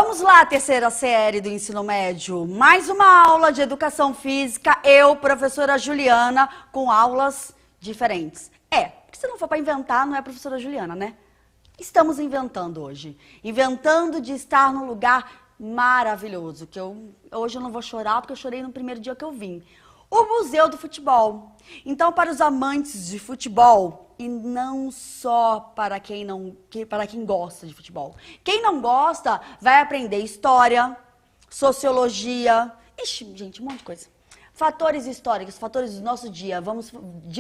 Vamos lá, terceira série do ensino médio. Mais uma aula de educação física. Eu, professora Juliana, com aulas diferentes. Porque se não for para inventar, não é a professora Juliana, né? Estamos inventando hoje. Inventando de estar num lugar maravilhoso. Hoje eu não vou chorar, porque eu chorei no primeiro dia que eu vim. O Museu do Futebol. Então, para os amantes de futebol, e não só para quem gosta de futebol. Quem não gosta vai aprender história, sociologia, gente, um monte de coisa. Fatores históricos, fatores do nosso dia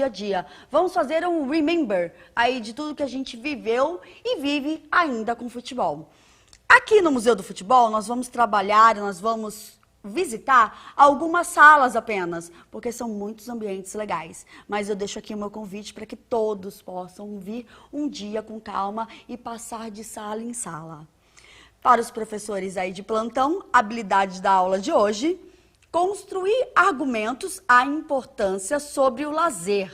a dia. Vamos fazer um remember aí de tudo que a gente viveu e vive ainda com futebol. Aqui no Museu do Futebol, nós vamos trabalhar, nós vamos visitar algumas salas apenas, porque são muitos ambientes legais. Mas eu deixo aqui o meu convite para que todos possam vir um dia com calma e passar de sala em sala. Para os professores aí de plantão, a habilidade da aula de hoje: construir argumentos à importância sobre o lazer,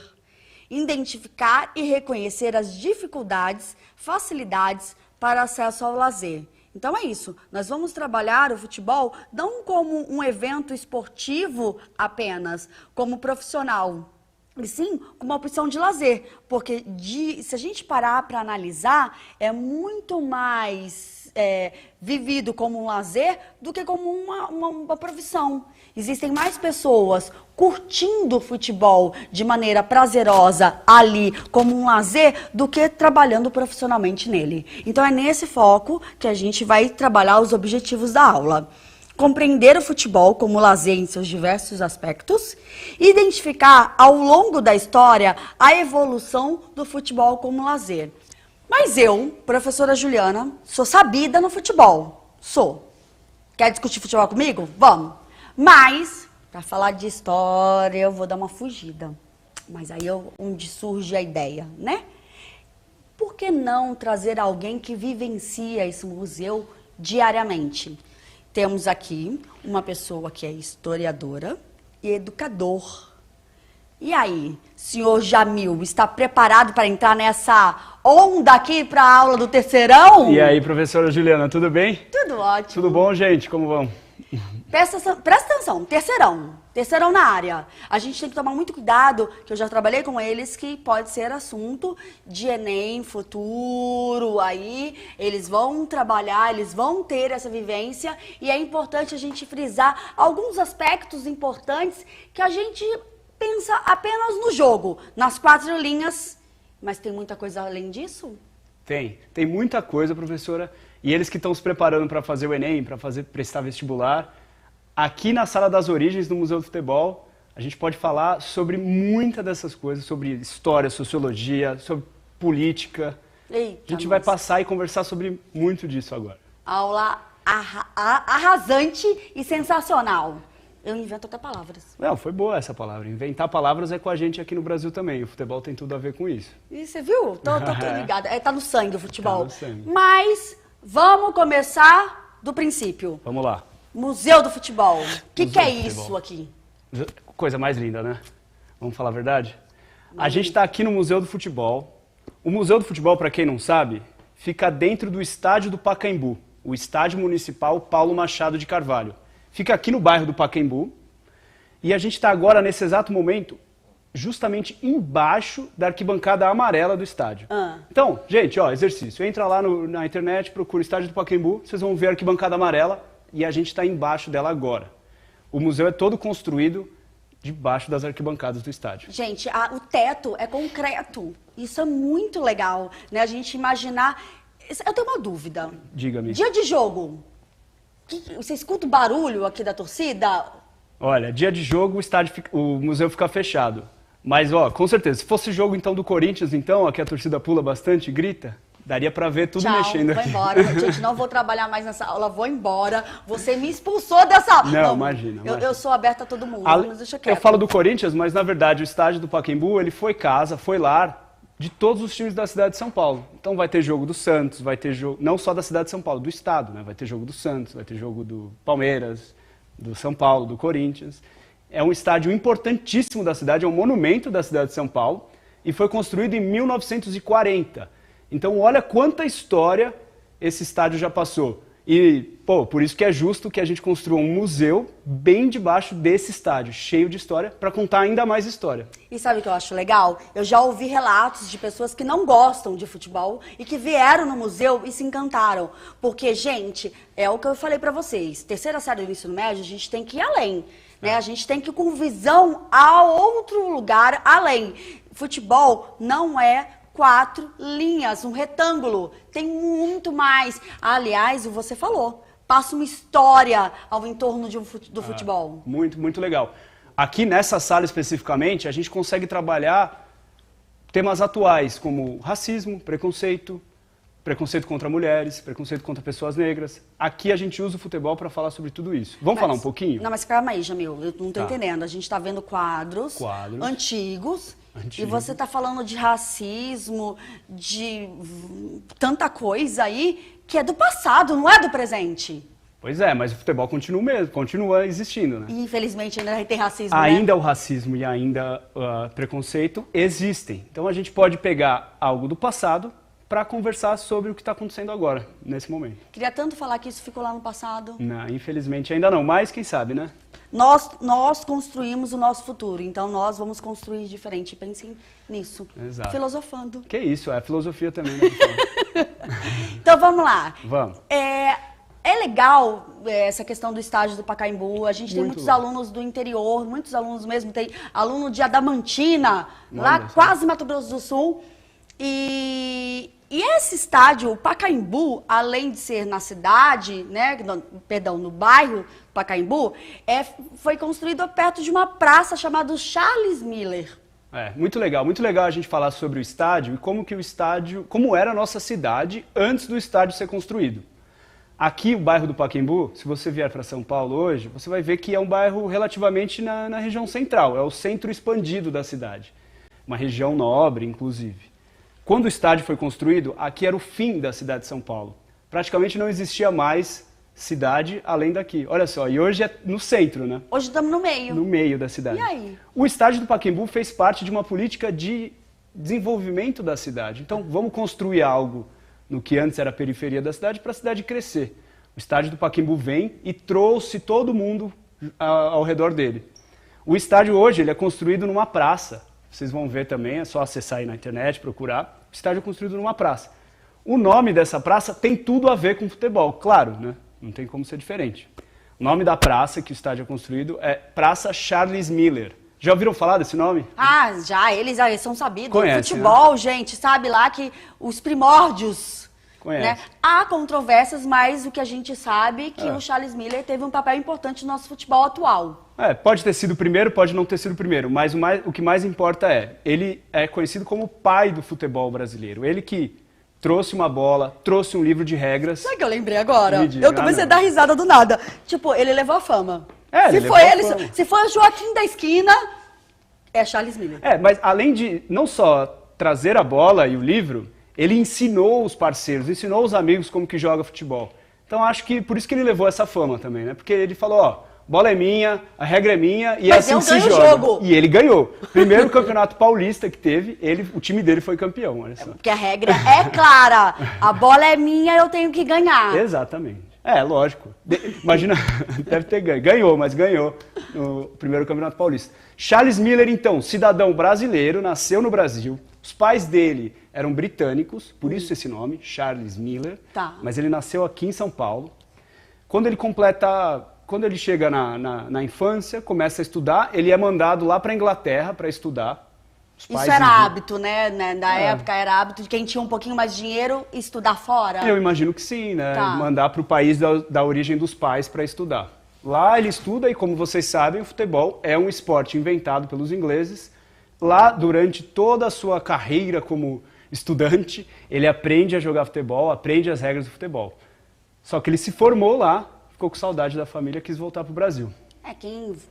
identificar e reconhecer as dificuldades, facilidades para acesso ao lazer. Então é isso, nós vamos trabalhar o futebol não como um evento esportivo apenas, como profissional, e sim como uma opção de lazer, porque se a gente parar para analisar, é muito mais vivido como um lazer do que como uma profissão. Existem mais pessoas curtindo o futebol de maneira prazerosa ali como um lazer do que trabalhando profissionalmente nele. Então é nesse foco que a gente vai trabalhar os objetivos da aula. Compreender o futebol como lazer em seus diversos aspectos, identificar ao longo da história a evolução do futebol como lazer. Mas eu, professora Juliana, sou sabida no futebol. Sou. Quer discutir futebol comigo? Vamos. Mas, para falar de história, eu vou dar uma fugida. Mas aí onde surge a ideia, né? Por que não trazer alguém que vivencia esse museu diariamente? Temos aqui uma pessoa que é historiadora e educador. E aí, senhor Jamil, está preparado para entrar nessa onda aqui para a aula do terceirão? E aí, professora Juliana, tudo bem? Tudo ótimo. Tudo bom, gente? Como vão? Presta atenção, terceirão na área. A gente tem que tomar muito cuidado, que eu já trabalhei com eles, que pode ser assunto de Enem futuro, aí eles vão trabalhar, eles vão ter essa vivência, e é importante a gente frisar alguns aspectos importantes que a gente pensa apenas no jogo, nas 4 linhas, mas tem muita coisa além disso? Tem muita coisa, professora, e eles que estão se preparando para fazer o Enem, para prestar vestibular, aqui na Sala das Origens do Museu do Futebol, a gente pode falar sobre muitas dessas coisas, sobre história, sociologia, sobre política. Eita, a gente vai passar e conversar sobre muito disso agora. Aula arrasante e sensacional. Eu invento até palavras. Não, foi boa essa palavra. Inventar palavras é com a gente aqui no Brasil também. O futebol tem tudo a ver com isso. E você viu? Tô ligada. Tá no sangue o futebol. Tá no sangue. Mas vamos começar do princípio. Vamos lá. Museu do Futebol. O que é isso aqui? Coisa mais linda, né? Vamos falar a verdade? A gente está aqui no Museu do Futebol. O Museu do Futebol, para quem não sabe, fica dentro do estádio do Pacaembu, o estádio municipal Paulo Machado de Carvalho. Fica aqui no bairro do Pacaembu. E a gente está agora, nesse exato momento, justamente embaixo da arquibancada amarela do estádio. Então, gente, exercício. Entra lá na internet, procura o estádio do Pacaembu, vocês vão ver a arquibancada amarela e a gente está embaixo dela agora. O museu é todo construído debaixo das arquibancadas do estádio. Gente, o teto é concreto. Isso é muito legal, né? A gente imaginar... Eu tenho uma dúvida. Diga-me. Dia de jogo, você escuta o barulho aqui da torcida? Olha, dia de jogo o museu fica fechado. Mas, com certeza, se fosse jogo então do Corinthians, então, aqui a torcida pula bastante, grita, daria pra ver tudo mexendo aqui. Vou embora. Gente, não vou trabalhar mais nessa aula, vou embora. Você me expulsou dessa aula. Não, imagina. Eu sou aberta a todo mundo, mas deixa quieto. Eu falo do Corinthians, mas na verdade o estádio do Pacaembu, ele foi casa, foi lar de todos os times da cidade de São Paulo. Então vai ter jogo do Santos, vai ter jogo, não só da cidade de São Paulo, do estado, né? Vai ter jogo do Santos, vai ter jogo do Palmeiras, do São Paulo, do Corinthians. É um estádio importantíssimo da cidade, é um monumento da cidade de São Paulo e foi construído em 1940. Então olha quanta história esse estádio já passou. E, pô, por isso que é justo que a gente construa um museu bem debaixo desse estádio, cheio de história, para contar ainda mais história. E sabe o que eu acho legal? Eu já ouvi relatos de pessoas que não gostam de futebol e que vieram no museu e se encantaram. Porque, gente, é o que eu falei pra vocês, terceira série do ensino médio, a gente tem que ir além. Né? A gente tem que ir com visão a outro lugar além. Futebol não é 4 linhas, um retângulo. Tem muito mais. Aliás, você falou, passa uma história ao entorno do futebol. Muito, muito legal. Aqui nessa sala especificamente, a gente consegue trabalhar temas atuais como racismo, preconceito contra mulheres, preconceito contra pessoas negras. Aqui a gente usa o futebol para falar sobre tudo isso. Vamos falar um pouquinho? Não, mas calma aí, Jamil, eu não estou entendendo. A gente está vendo quadros antigos. E você está falando de racismo, de tanta coisa aí que é do passado, não é do presente. Pois é, mas o futebol continua existindo, né? E infelizmente ainda tem racismo, ainda né? O racismo e ainda preconceito existem. Então a gente pode pegar algo do passado para conversar sobre o que está acontecendo agora, nesse momento. Queria tanto falar que isso ficou lá no passado. Não, infelizmente ainda não, mas quem sabe, né? Nós construímos o nosso futuro, então nós vamos construir diferente. Pensem nisso. Exato. Filosofando. Que isso, é filosofia também, né? Então vamos lá. Vamos. É legal essa questão do estádio do Pacaembu. A gente tem muitos alunos do interior, muitos alunos mesmo. Tem aluno de Adamantina, lá quase Mato Grosso do Sul. E esse estádio, o Pacaembu, além de ser na cidade, né, no bairro Pacaembu, foi construído perto de uma praça chamada Charles Miller. Muito legal a gente falar sobre o estádio e como era a nossa cidade antes do estádio ser construído. Aqui, o bairro do Pacaembu, se você vier para São Paulo hoje, você vai ver que é um bairro relativamente na região central, é o centro expandido da cidade. Uma região nobre, inclusive. Quando o estádio foi construído, aqui era o fim da cidade de São Paulo. Praticamente não existia mais cidade além daqui. Olha só, e hoje é no centro, né? Hoje estamos no meio. No meio da cidade. E aí? O estádio do Pacaembu fez parte de uma política de desenvolvimento da cidade. Então, vamos construir algo no que antes era a periferia da cidade para a cidade crescer. O estádio do Pacaembu vem e trouxe todo mundo ao redor dele. O estádio hoje ele é construído numa praça. Vocês vão ver também, é só acessar aí na internet, procurar. O estádio é construído numa praça. O nome dessa praça tem tudo a ver com futebol, claro, né? Não tem como ser diferente. O nome da praça que o estádio é construído é Praça Charles Miller. Já ouviram falar desse nome? Ah, já, eles são sabidos. Conhece, futebol, né? Gente, sabe lá que os primórdios. Conhece. Né? Há controvérsias, mas o que a gente sabe é que o Charles Miller teve um papel importante no nosso futebol atual. Pode ter sido o primeiro, pode não ter sido o primeiro, mas o que mais importa ele é conhecido como o pai do futebol brasileiro. Ele que trouxe uma bola, trouxe um livro de regras. Sabe o que eu lembrei agora? Diga, Eu comecei a dar risada do nada. Tipo, ele levou a fama. Se foi o Joaquim da esquina, é Charles Miller. Mas além de não só trazer a bola e o livro, ele ensinou os parceiros, ensinou os amigos como que joga futebol. Então acho que por isso que ele levou essa fama também, né? Porque ele falou, bola é minha, a regra é minha e mas assim se joga. O jogo. E ele ganhou. Primeiro campeonato paulista que teve, o time dele foi campeão, olha só. Porque a regra é clara, a bola é minha, eu tenho que ganhar. Exatamente. Lógico. Imagina, deve ter ganho. Ganhou, mas ganhou no primeiro campeonato paulista. Charles Miller, então, cidadão brasileiro, nasceu no Brasil. Os pais dele eram britânicos, por isso esse nome, Charles Miller. Tá. Mas ele nasceu aqui em São Paulo. Quando ele chega na infância, começa a estudar, ele é mandado lá para a Inglaterra para estudar. Isso era hábito, né? Na época era hábito de quem tinha um pouquinho mais de dinheiro estudar fora? Eu imagino que sim, né? Tá. Mandar para o país da origem dos pais para estudar. Lá ele estuda e, como vocês sabem, o futebol é um esporte inventado pelos ingleses. Lá, durante toda a sua carreira como estudante, ele aprende a jogar futebol, aprende as regras do futebol. Só que ele se formou lá, ficou com saudade da família, quis voltar para o Brasil.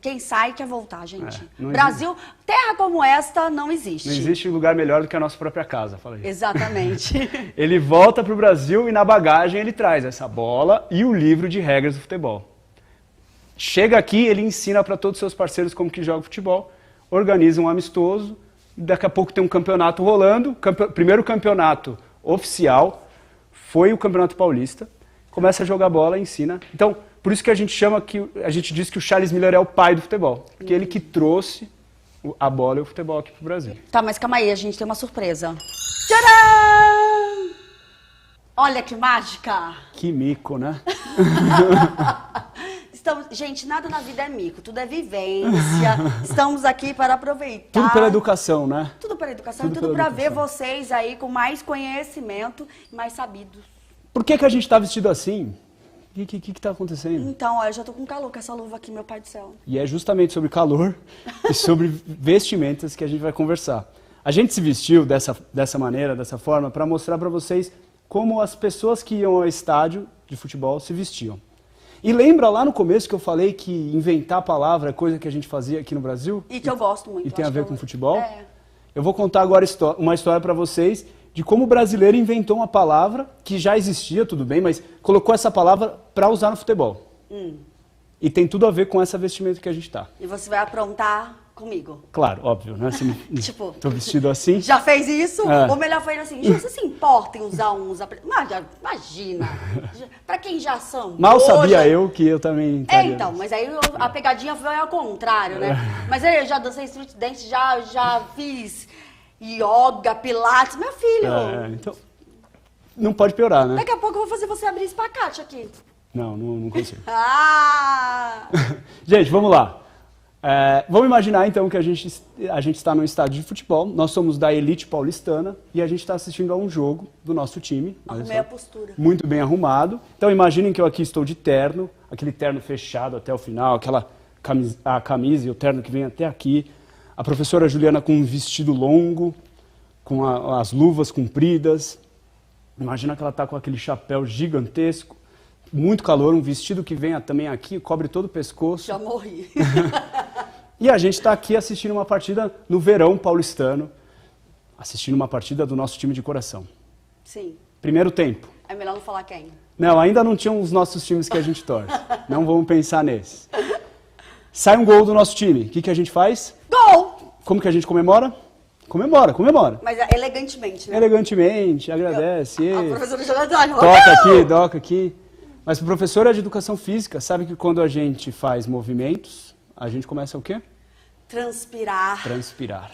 Quem sai quer voltar, gente. Brasil, terra como esta não existe. Não existe lugar melhor do que a nossa própria casa, fala aí. Exatamente. Ele volta para o Brasil e na bagagem ele traz essa bola e o livro de regras do futebol. Chega aqui, ele ensina para todos os seus parceiros como que joga futebol, organiza um amistoso, daqui a pouco tem um campeonato rolando, primeiro campeonato oficial foi o Campeonato Paulista, começa a jogar bola e ensina. Então, por isso que a gente diz que o Charles Miller é o pai do futebol, porque ele que trouxe a bola e o futebol aqui pro Brasil. Tá, mas calma aí, a gente tem uma surpresa. Tcharam! Olha que mágica! Que mico, né? Gente, nada na vida é mico, tudo é vivência. Estamos aqui para aproveitar. Tudo pela educação, né? Tudo pela educação e Tudo tudo pela para ver educação. vocês aí com mais conhecimento e mais sabidos. Por que a gente tá vestido assim? O que tá acontecendo? Então, ó, eu já tô com calor com essa luva aqui, meu pai do céu. E é justamente sobre calor e sobre vestimentas que a gente vai conversar. A gente se vestiu dessa maneira, dessa forma, para mostrar para vocês como as pessoas que iam ao estádio de futebol se vestiam. E lembra lá no começo que eu falei que inventar a palavra é coisa que a gente fazia aqui no Brasil? E que eu gosto muito. E tem a ver com futebol? É. Eu vou contar agora uma história para vocês de como o brasileiro inventou uma palavra que já existia, tudo bem, mas colocou essa palavra para usar no futebol. E tem tudo a ver com essa vestimenta que a gente tá. E você vai aprontar comigo. Claro, óbvio, né? Tipo, tô vestido assim. já fez isso? É. Ou melhor foi assim, Ju, você se importa em usar uns... Imagina, pra quem já são... Mal hoje- sabia eu que eu também estaria então, nisso. mas aí a pegadinha foi ao contrário, né? Mas aí eu já dancei street dance, já fiz yoga, pilates, meu filho. Então, não pode piorar, né? Daqui a pouco eu vou fazer você abrir espacate aqui. Não consigo. Ah! Gente, vamos lá. Vamos imaginar então que a gente está num estádio de futebol, nós somos da elite paulistana e a gente está assistindo a um jogo do nosso time. olha Arrumei só, a postura. Muito bem arrumado. Então imaginem que eu aqui estou de terno, aquele terno fechado até o final, a camisa e o terno que vem até aqui. A professora Juliana com um vestido longo, com as luvas compridas. Imagina que ela está com aquele chapéu gigantesco, muito calor, um vestido que vem também aqui, cobre todo o pescoço. Já morri. E a gente está aqui assistindo uma partida no verão paulistano, assistindo uma partida do nosso time de coração. Sim. Primeiro tempo. É melhor não falar quem. Não, ainda não tinham os nossos times que a gente torce. Não vamos pensar nesses. Sai um gol do nosso time. O que a gente faz? Gol! Como que a gente comemora? Comemora. Mas elegantemente, né? Elegantemente, agradece. A professora já tá... Toca aqui. Mas a professora de educação física sabe que quando a gente faz movimentos, a gente começa o quê? Transpirar. Transpirar.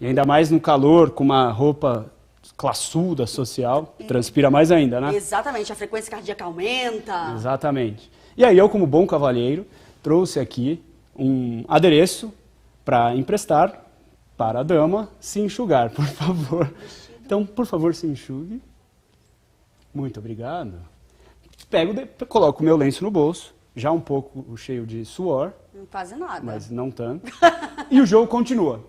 E ainda mais no calor, com uma roupa classuda, social, transpira mais ainda, né? Exatamente, a frequência cardíaca aumenta. Exatamente. E aí eu, como bom cavalheiro, trouxe aqui um adereço para emprestar para a dama se enxugar, por favor. Então, por favor, se enxugue. Muito obrigado. Coloco o meu lenço no bolso, já um pouco cheio de suor, Não faz nada. mas não tanto. E o jogo continua.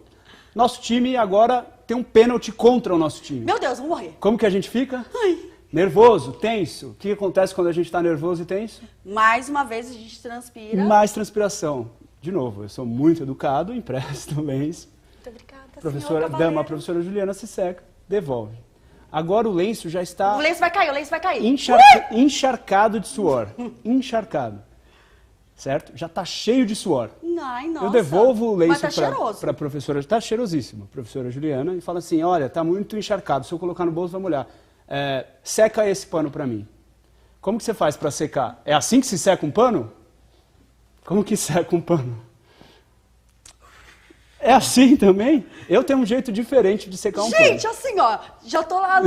Nosso time agora tem um pênalti contra o nosso time. Meu Deus, vou morrer. Como que a gente fica? Ai. Nervoso, tenso. O que acontece quando a gente está nervoso e tenso? Mais uma vez a gente transpira. Mais transpiração. De novo, eu sou muito educado, empresto o lenço. Muito obrigada, Professora senhor dama, a cavaleiro. professora Juliana se seca, devolve. Agora o lenço já está O lenço vai cair, encharcado de suor. Encharcado. Certo? Já está cheio de suor. Ai, nossa. Eu devolvo o lenço Mas tá cheiroso. para a professora. Está cheirosíssimo. Professora Juliana. E fala assim, olha, está muito encharcado. Se eu colocar no bolso, vai molhar. Seca esse pano para mim. Como que você faz para secar? É assim que se seca um pano? Como que seca um pano? É assim também? Eu tenho um jeito diferente de secar um pano. Gente, assim, ó, já tô lá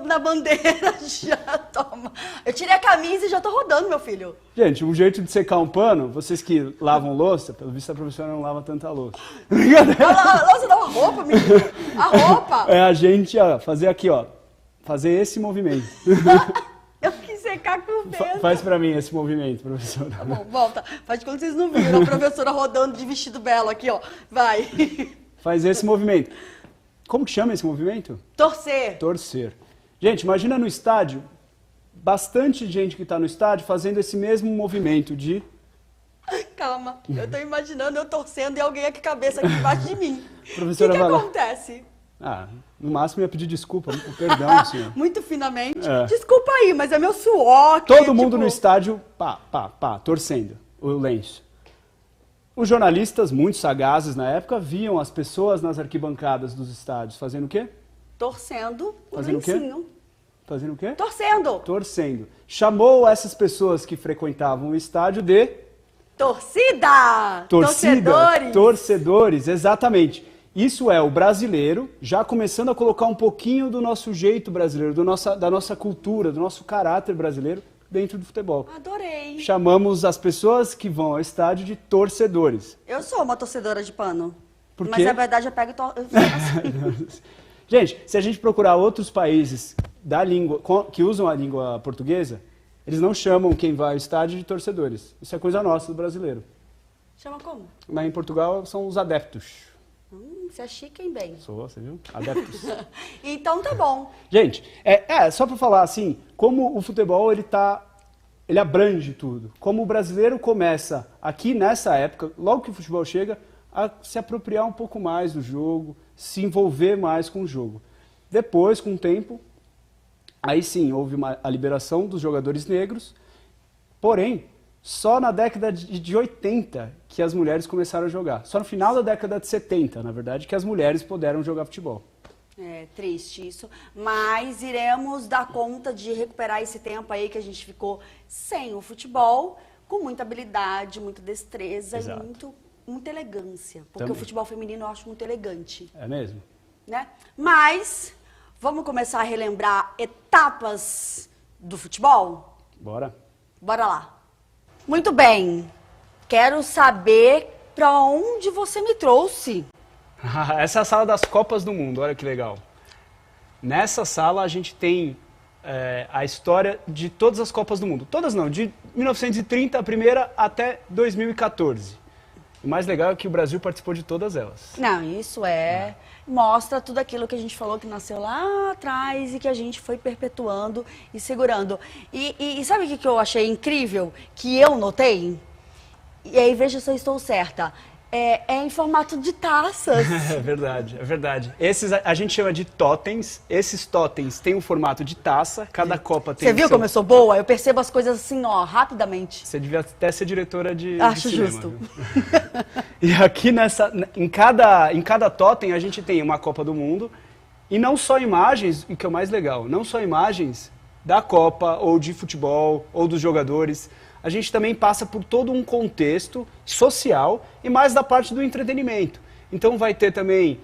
na bandeira, já toma. Eu tirei a camisa e já tô rodando, meu filho. Gente, um jeito de secar um pano, vocês que lavam louça, pelo visto a professora não lava tanta louça. Brincadeira. Você dá uma roupa, menino. A roupa. É a gente, ó, fazer aqui, ó, fazer esse movimento. Eu quis secar com o vento. Faz pra mim esse movimento, professora. Tá bom, volta. Faz de conta que vocês não viram a professora rodando de vestido belo aqui, ó. Vai. Faz esse movimento. Como que chama esse movimento? Torcer. Torcer. Gente, imagina no estádio, bastante gente que está no estádio fazendo esse mesmo movimento de... Calma, eu tô imaginando eu torcendo e alguém aqui cabeça aqui embaixo de mim. O Professora que vai lá. acontece? No máximo ia pedir desculpa, perdão, senhor. Muito finamente. É. Desculpa aí, mas é meu suor. que, Todo mundo tipo, no estádio, torcendo o lenço. Os jornalistas, muito sagazes na época, viam as pessoas nas arquibancadas dos estádios fazendo o quê? Torcendo o Fazendo o quê? lencinho. Fazendo o quê? Torcendo. Torcendo. Chamou essas pessoas que frequentavam o estádio de... Torcida. Torcedores. Torcedores, exatamente. Isso é o brasileiro já começando a colocar um pouquinho do nosso jeito brasileiro, da nossa cultura, do nosso caráter brasileiro dentro do futebol. Adorei. Chamamos as pessoas que vão ao estádio de torcedores. Eu sou uma torcedora de pano. Por Mas quê? na verdade eu pego e assim. Gente, se a gente procurar outros países da língua, que usam a língua portuguesa, eles não chamam quem vai ao estádio de torcedores. Isso é coisa nossa, do brasileiro. Chama como? Mas em Portugal são os adeptos. Você é chique, hein, bem? Sou, você viu? Adeptos. Então tá bom. Gente, só para falar assim, como o futebol ele abrange tudo. Como o brasileiro começa aqui nessa época, logo que o futebol chega, a se apropriar um pouco mais do jogo, se envolver mais com o jogo. Depois, com o tempo, aí sim houve a liberação dos jogadores negros, porém, só na década de 80 que as mulheres começaram a jogar. Só no final da década de 70, na verdade, que as mulheres puderam jogar futebol. É triste isso, mas iremos dar conta de recuperar esse tempo aí que a gente ficou sem o futebol, com muita habilidade, muita destreza. Exato. E muita elegância, porque Também. o futebol feminino eu acho muito elegante, É mesmo? né? Mas vamos começar a relembrar etapas do futebol? Bora? Bora lá. Muito bem. Quero saber para onde você me trouxe. Essa é a sala das Copas do Mundo, olha que legal. Nessa sala a gente tem a história de todas as Copas do Mundo. Todas não, de 1930, a primeira, até 2014. O mais legal é que o Brasil participou de todas elas. Não, isso mostra tudo aquilo que a gente falou que nasceu lá atrás e que a gente foi perpetuando e segurando. E sabe o que eu achei incrível? Que eu notei? E aí veja se eu estou certa. É em formato de taças. É verdade, é verdade. Esses a gente chama de totens. Esses totens têm um formato de taça, cada Copa tem Você viu como eu sou boa? Eu percebo as coisas assim, ó, rapidamente. Você devia até ser diretora de Acho cinema, justo. viu? E aqui em cada totem a gente tem uma Copa do Mundo e não só imagens, o que é o mais legal, não só imagens da Copa ou de futebol ou dos jogadores. A gente também passa por todo um contexto social e mais da parte do entretenimento. Então vai ter também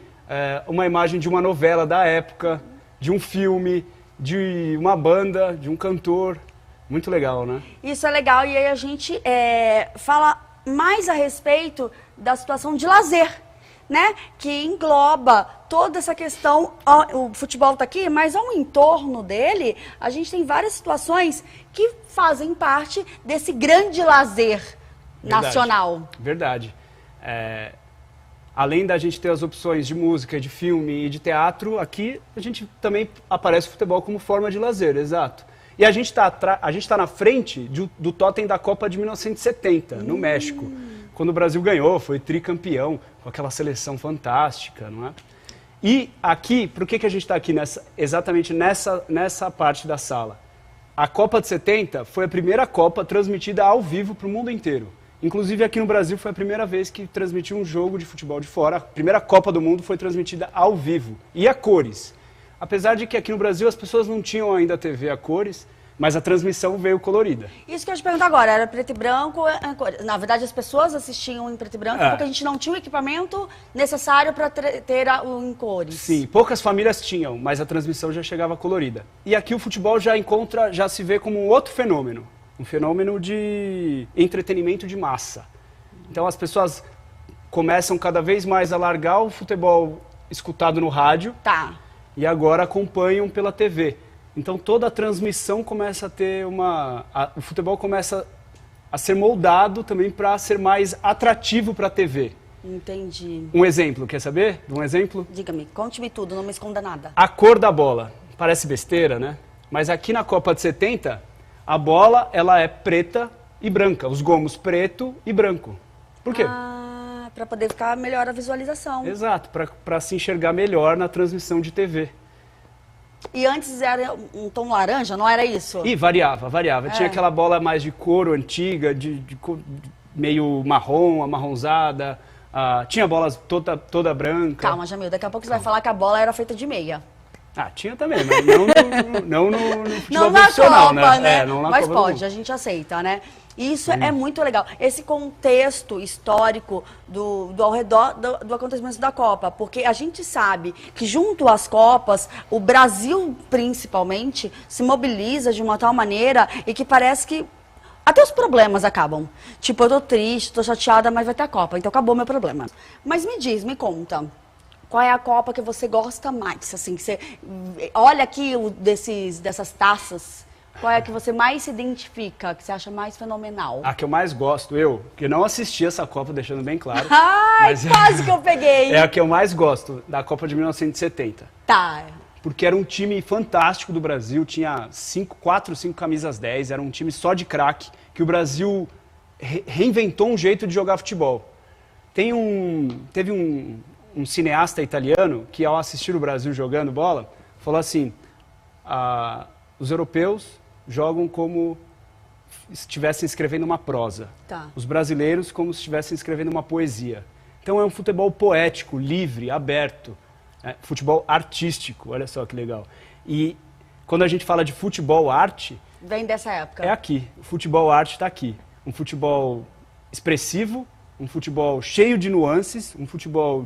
uma imagem de uma novela da época, de um filme, de uma banda, de um cantor. Muito legal, né? Isso é legal e aí a gente fala mais a respeito da situação de lazer, né? Que engloba toda essa questão, o futebol está aqui, mas ao entorno dele, a gente tem várias situações que fazem parte desse grande lazer nacional. Verdade. Além da gente ter as opções de música, de filme e de teatro, aqui a gente também aparece o futebol como forma de lazer, exato. E a gente tá na frente do totem da Copa de 1970, no México. Quando o Brasil ganhou, foi tricampeão, com aquela seleção fantástica, não é? E aqui, por que a gente está aqui exatamente nessa parte da sala? A Copa de 70 foi a primeira Copa transmitida ao vivo para o mundo inteiro. Inclusive aqui no Brasil foi a primeira vez que transmitiu um jogo de futebol de fora. A primeira Copa do Mundo foi transmitida ao vivo e a cores. Apesar de que aqui no Brasil as pessoas não tinham ainda TV a cores, mas a transmissão veio colorida. Isso que eu te pergunto agora, era preto e branco? Na verdade, as pessoas assistiam em preto e branco porque a gente não tinha o equipamento necessário para ter em cores. Sim, poucas famílias tinham, mas a transmissão já chegava colorida. E aqui o futebol já se vê como um outro fenômeno. Um fenômeno de entretenimento de massa. Então as pessoas começam cada vez mais a largar o futebol escutado no rádio. Tá. E agora acompanham pela TV. Então toda a transmissão começa a ter o futebol começa a ser moldado também para ser mais atrativo para a TV. Entendi. Um exemplo, quer saber? Um exemplo? Diga-me, conte-me tudo, não me esconda nada. A cor da bola. Parece besteira, né? Mas aqui na Copa de 70, a bola ela é preta e branca. Os gomos preto e branco. Por quê? Para poder ficar melhor a visualização. Exato, para se enxergar melhor na transmissão de TV. E antes era um tom laranja, não era isso? E variava. Tinha aquela bola mais de couro antiga, meio marrom, amarronzada. Tinha bolas toda branca. Calma, Jamil, daqui a pouco você vai falar que a bola era feita de meia. Ah, tinha também, mas não no futebol Não na profissional, Copa, né? É, não na Mas Copa do pode, Mundo. a gente aceita, né? Isso é muito legal. Esse contexto histórico do ao redor do acontecimento da Copa. Porque a gente sabe que junto às Copas, o Brasil, principalmente, se mobiliza de uma tal maneira e que parece que até os problemas acabam. Tipo, eu tô triste, tô chateada, mas vai ter a Copa, então acabou meu problema. Mas me diz, me conta. Qual é a Copa que você gosta mais? Assim, que você olha aqui dessas taças, qual é a que você mais se identifica, que você acha mais fenomenal? A que eu mais gosto, que não assisti essa Copa, deixando bem claro. Ai, mas quase que eu peguei! É a que eu mais gosto, da Copa de 1970. Tá. Porque era um time fantástico do Brasil, tinha 4, 5 camisas 10, era um time só de craque, que o Brasil reinventou um jeito de jogar futebol. Teve um cineasta italiano que, ao assistir o Brasil jogando bola, falou assim, os europeus jogam como se estivessem escrevendo uma prosa. Tá. Os brasileiros como se estivessem escrevendo uma poesia. Então é um futebol poético, livre, aberto. Futebol artístico, olha só que legal. E quando a gente fala de futebol arte... Vem dessa época. É aqui. O futebol arte está aqui. Um futebol expressivo, um futebol cheio de nuances, um futebol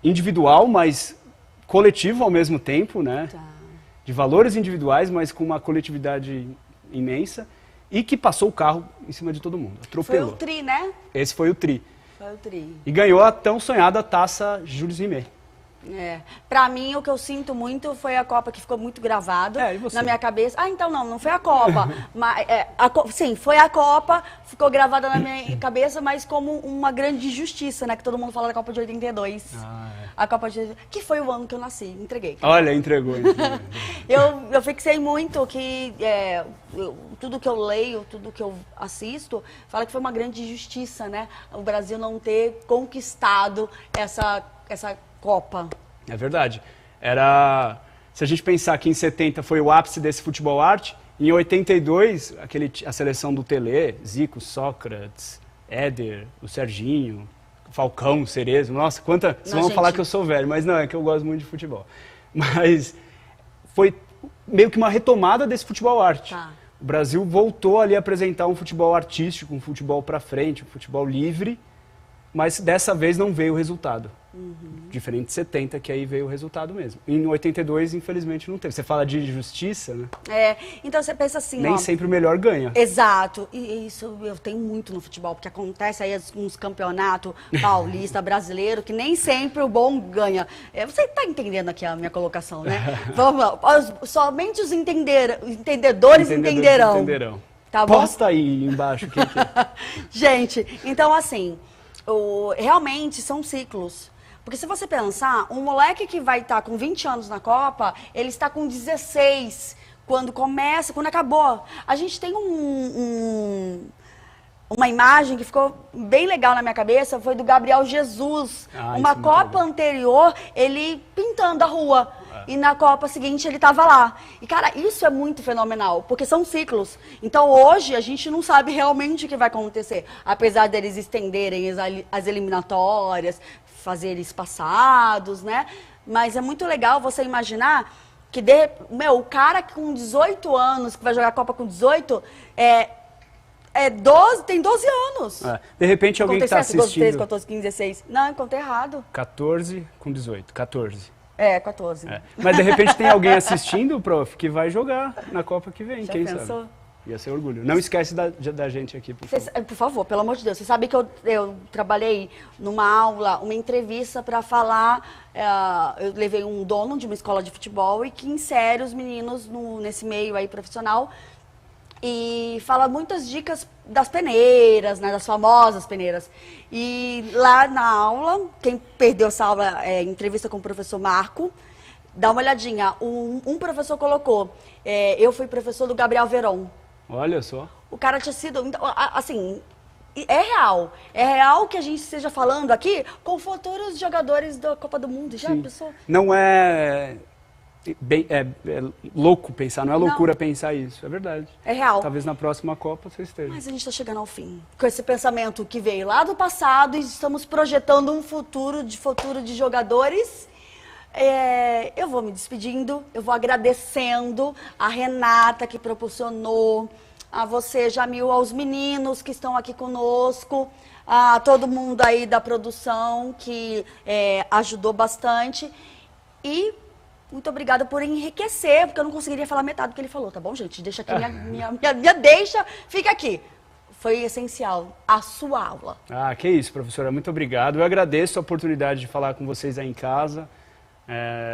individual, mas coletivo ao mesmo tempo, né? Tá. De valores individuais, mas com uma coletividade imensa. E que passou o carro em cima de todo mundo. Atropelou. Foi o tri, né? Esse foi o tri. Foi o tri. E ganhou a tão sonhada taça Jules Rimet. Pra mim, o que eu sinto muito foi a Copa que ficou muito gravado E você? na minha cabeça. Ah, então não foi a Copa. Mas, sim, foi a Copa, ficou gravada na minha cabeça, mas como uma grande injustiça, né? Que todo mundo fala da Copa de 82. A Copa de... Que foi o ano que eu nasci, entreguei. Olha, entregou. Eu fixei muito que tudo que eu leio, tudo que eu assisto, fala que foi uma grande injustiça, né? O Brasil não ter conquistado essa Copa. É verdade. Se a gente pensar que em 70 foi o ápice desse futebol arte, em 82, a seleção do Tele, Zico, Sócrates, Éder, o Serginho, Falcão, Cerezo, nossa, vocês vão falar que eu sou velho, mas não, é que eu gosto muito de futebol. Mas foi meio que uma retomada desse futebol arte. Tá. O Brasil voltou ali a apresentar um futebol artístico, um futebol pra frente, um futebol livre, mas dessa vez não veio o resultado. Diferente de 70, que aí veio o resultado mesmo. Em 82, infelizmente, não teve. Você fala de justiça, né? Então você pensa assim, Nem sempre o melhor ganha. Exato. E isso eu tenho muito no futebol, porque acontece aí uns campeonatos paulista, brasileiro, que nem sempre o bom ganha. Você está entendendo aqui a minha colocação, né? Vamos lá. Somente os entendedores entenderão. Tá bom? Posta aí embaixo. Que é. Gente, então assim, realmente são ciclos. Porque se você pensar, um moleque que vai estar com 20 anos na Copa, ele está com 16 quando acabou. A gente tem uma imagem que ficou bem legal na minha cabeça, foi do Gabriel Jesus. Uma Copa anterior, ele pintando a rua. E na Copa seguinte ele estava lá. E, cara, isso é muito fenomenal, porque são ciclos. Então, hoje, a gente não sabe realmente o que vai acontecer. Apesar deles estenderem as eliminatórias, fazerem espaçados, né? Mas é muito legal você imaginar que, o cara com 18 anos, que vai jogar a Copa com 18, tem 12 anos. De repente, alguém que está assistindo... 12, 13, 14, 15, 16. Não, eu contei errado. 14 com 18. 14. 14. Mas, de repente, tem alguém assistindo, prof, que vai jogar na Copa que vem. Já quem pensou? sabe? Ia ser orgulho. Não esquece da gente aqui, por favor. Por favor, pelo amor de Deus. Você sabe que eu trabalhei numa aula, uma entrevista para falar... eu levei um dono de uma escola de futebol e que insere os meninos nesse meio aí profissional e fala muitas dicas das peneiras, né, das famosas peneiras. E lá na aula, quem perdeu essa aula, entrevista com o professor Marco, dá uma olhadinha. Um professor colocou, eu fui professor do Gabriel Veron. Olha só. O cara tinha sido, então, assim, é real. É real que a gente esteja falando aqui com futuros jogadores da Copa do Mundo. Já pensou? Não é louco pensar, não é loucura pensar isso. É verdade. É real. Talvez na próxima Copa você esteja. Mas a gente está chegando ao fim. Com esse pensamento que veio lá do passado e estamos projetando um futuro de jogadores Eu vou me despedindo, eu vou agradecendo a Renata que proporcionou, a você, Jamil, aos meninos que estão aqui conosco, a todo mundo aí da produção que ajudou bastante. E muito obrigada por enriquecer, porque eu não conseguiria falar metade do que ele falou, tá bom, gente? Deixa aqui, minha deixa, fica aqui. Foi essencial a sua aula. Ah, que isso, professora, muito obrigado. Eu agradeço a oportunidade de falar com vocês aí em casa.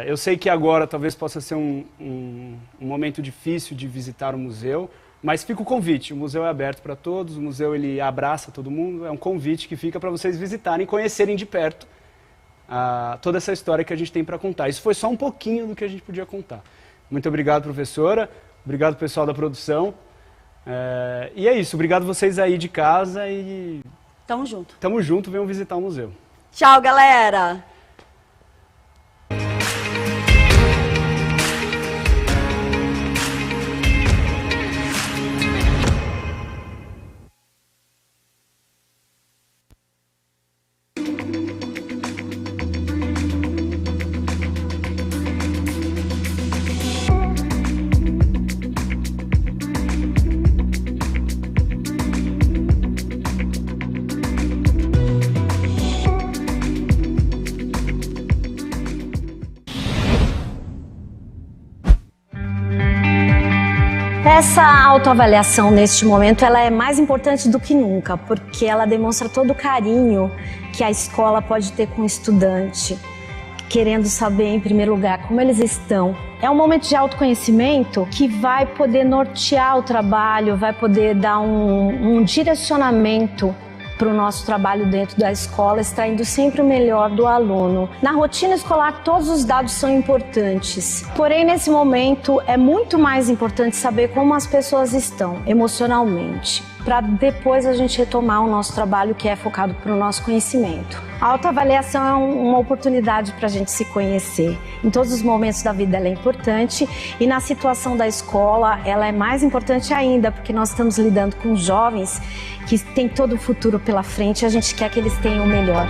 Eu sei que agora talvez possa ser um momento difícil de visitar o museu, mas fica o convite. O museu é aberto para todos, o museu ele abraça todo mundo, é um convite que fica para vocês visitarem e conhecerem de perto toda essa história que a gente tem para contar. Isso foi só um pouquinho do que a gente podia contar. Muito obrigado, professora, obrigado pessoal da produção. E é isso, obrigado vocês aí de casa e... Tamo junto. Tamo junto, venham visitar o museu. Tchau, galera! Essa autoavaliação neste momento ela é mais importante do que nunca, porque ela demonstra todo o carinho que a escola pode ter com o estudante, querendo saber em primeiro lugar como eles estão. É um momento de autoconhecimento que vai poder nortear o trabalho, vai poder dar um direcionamento para o nosso trabalho dentro da escola, extraindo sempre o melhor do aluno. Na rotina escolar, todos os dados são importantes. Porém, nesse momento, é muito mais importante saber como as pessoas estão emocionalmente, para depois a gente retomar o nosso trabalho que é focado para o nosso conhecimento. A autoavaliação é uma oportunidade para a gente se conhecer. Em todos os momentos da vida ela é importante e na situação da escola ela é mais importante ainda, porque nós estamos lidando com jovens que têm todo o futuro pela frente e a gente quer que eles tenham o melhor.